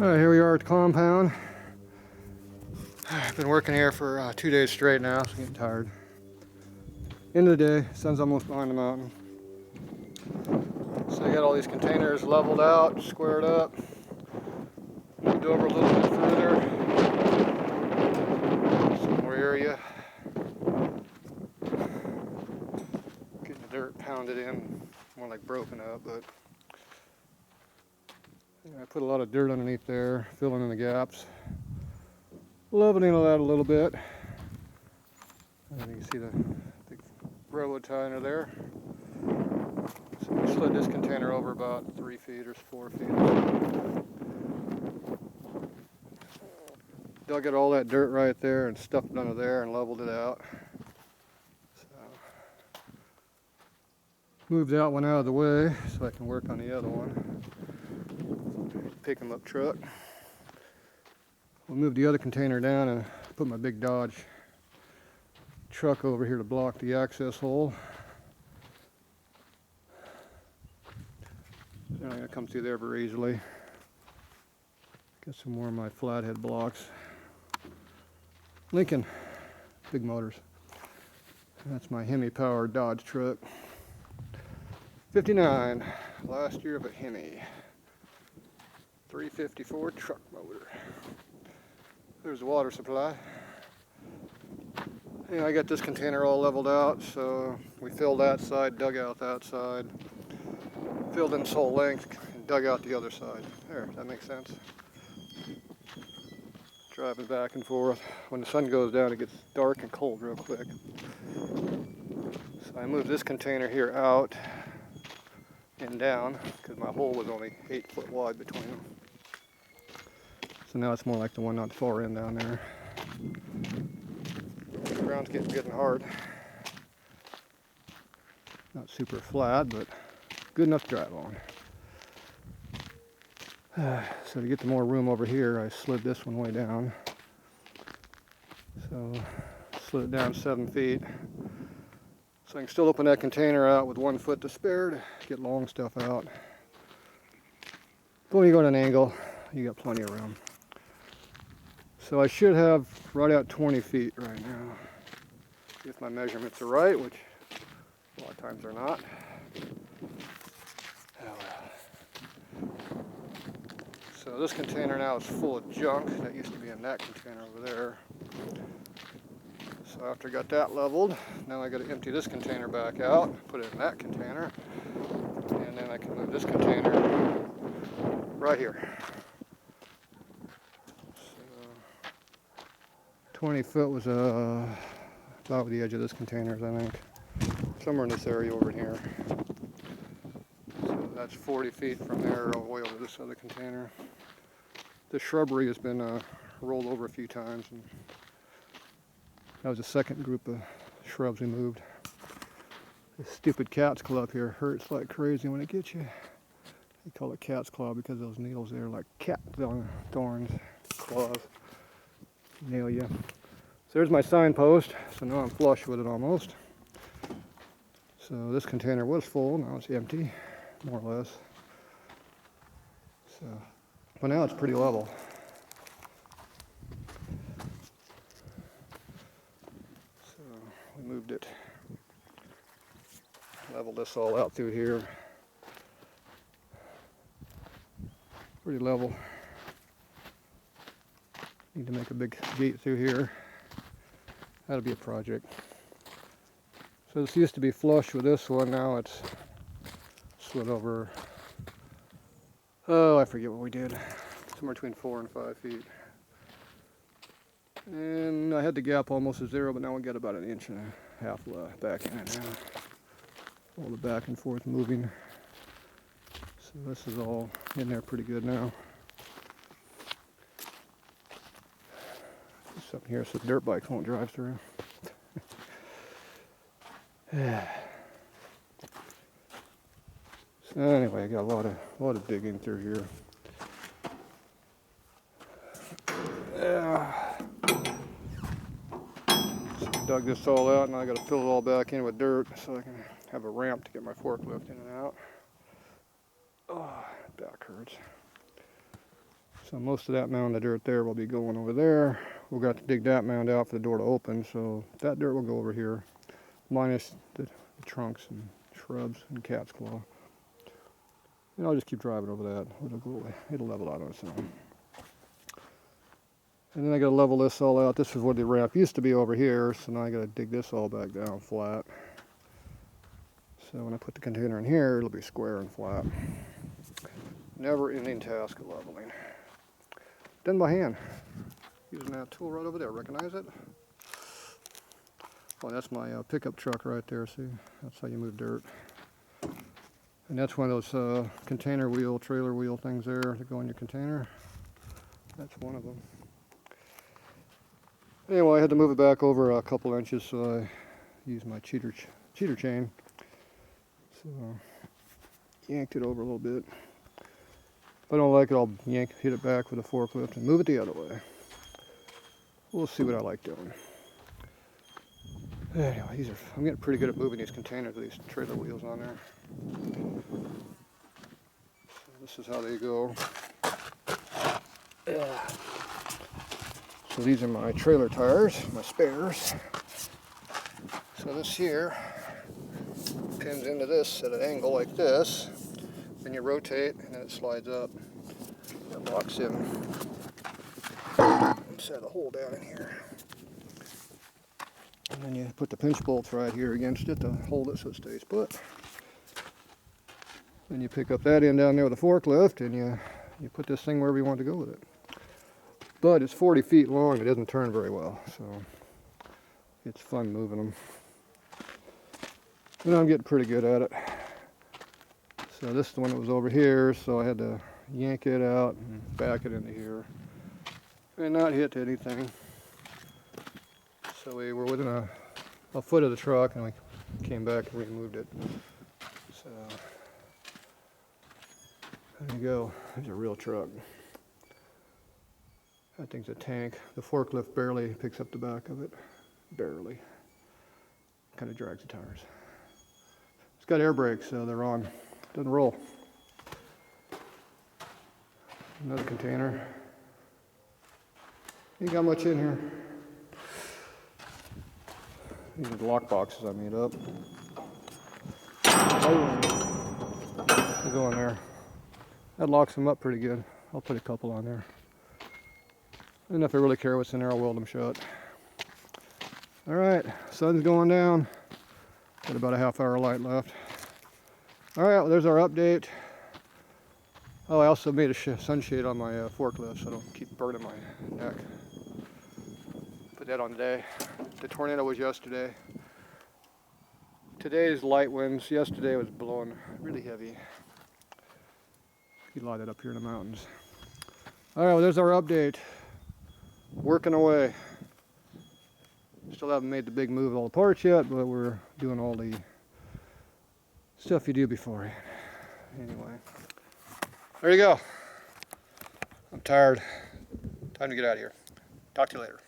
Alright, here we are at the compound. I've been working here for 2 days straight now, so I'm getting tired. End of the day, sun's almost behind the mountain. So I got all these containers leveled out, squared up. Moved over a little bit further. Some more area. Getting the dirt pounded in, more like broken up, but I put a lot of dirt underneath there, filling in the gaps. Leveling it out a little bit. And you can see the railroad tie under there. So we slid this container over about 3 feet or 4 feet. Dug out all that dirt right there and stuffed it under there and leveled it out. So moved that one out of the way so I can work on the other one. Pick 'em up truck. We'll move the other container down and put my big Dodge truck over here to block the access hole. They're not going to come through there very easily. Get some more of my flathead blocks. Lincoln, big motors. That's my Hemi powered Dodge truck. 59, last year of a Hemi. 354 truck motor. There's the water supply. And I got this container all leveled out, so we filled that side, dug out that side, filled in its whole length, and dug out the other side. There, does that make sense? Driving back and forth. When the sun goes down, it gets dark and cold real quick. So I moved this container here out and down, because my hole was only 8 foot wide between them. So now it's more like the one not far in down there. The ground's getting hard. Not super flat, but good enough to drive on. So to get the more room over here, I slid this one way down. So slid it down 7 feet. So I can still open that container out with 1 foot to spare to get long stuff out. But when you go at an angle, you got plenty of room. So I should have right at 20 feet right now, if my measurements are right, which a lot of times they're not. Oh well. So this container now is full of junk that used to be in that container over there. So after I got that leveled, now I got to empty this container back out, put it in that container, and then I can move this container right here. 20 foot was about the edge of this container, I think. Somewhere in this area over here. So that's 40 feet from there all the way over to this other container. The shrubbery has been rolled over a few times. And that was the second group of shrubs we moved. This stupid cat's claw up here hurts like crazy when it gets you. They call it cat's claw because those needles there are like cat thorns, claws. Nail you. So there's my signpost. So now I'm flush with it almost. So this container was full, now it's empty, more or less. So, but now it's pretty level. So we moved it, leveled this all out through here. Pretty level. Need to make a big gate through here. That'll be a project. So this used to be flush with this one, now it's slid over. Oh, I forget what we did. Somewhere between 4 and 5 feet. And I had the gap almost at 0, but now we got about 1.5 inches back in it now. All the back and forth moving. So this is all in there pretty good now. Something here so dirt bikes won't drive through. So anyway, I got a lot of digging through here. So I dug this all out, and I got to fill it all back in with dirt so I can have a ramp to get my forklift in and out. Oh, back hurts. So most of that mound of dirt there will be going over there. We'll have to dig that mound out for the door to open, so that dirt will go over here, minus the trunks and shrubs and cat's claw. And I'll just keep driving over that. It'll level out on its own. And then I gotta level this all out. This is where the ramp used to be over here, so now I gotta dig this all back down flat. So when I put the container in here, it'll be square and flat. Never-ending task of leveling. Done by hand. Using that tool right over there. Recognize it? Oh, that's my pickup truck right there. See, that's how you move dirt. And that's one of those container wheel, trailer wheel things there that go in your container. That's one of them. Anyway, I had to move it back over a couple inches, so I used my cheater chain. So yanked it over a little bit. If I don't like it, I'll hit it back with a forklift and move it the other way. We'll see what I like doing. Anyway, I'm getting pretty good at moving these containers with these trailer wheels on there. So this is how they go. So these are my trailer tires, my spares. So this here pins into this at an angle like this. Then you rotate and then it slides up. It locks in. Set the hole down in here. And then you put the pinch bolts right here against it to hold it so it stays put. Then you pick up that end down there with a forklift and you put this thing wherever you want to go with it. But it's 40 feet long, it doesn't turn very well, so it's fun moving them. And I'm getting pretty good at it. So this is the one that was over here, so I had to yank it out and back it into here. And not hit anything. So we were within a foot of the truck and we came back and removed it. So there you go, there's a real truck. That thing's a tank. The forklift barely picks up the back of it. Barely. Kind of drags the tires. It's got air brakes, so they're on. Doesn't roll. Another container. Ain't got much in here. These are the lock boxes I made up. They go in there. That locks them up pretty good. I'll put a couple on there. And if I really care what's in there, I'll weld them shut. All right, sun's going down. Got about a half-hour light left. All right, well, there's our update. Oh, I also made a sunshade on my forklift so I don't keep burning my neck. Put that on today. The tornado was yesterday. Today's light winds. Yesterday was blowing really heavy. You light it up here in the mountains. All right, well, there's our update. Working away. Still haven't made the big move of all the parts yet, but we're doing all the stuff you do beforehand. Anyway, there you go. I'm tired. Time to get out of here. Talk to you later.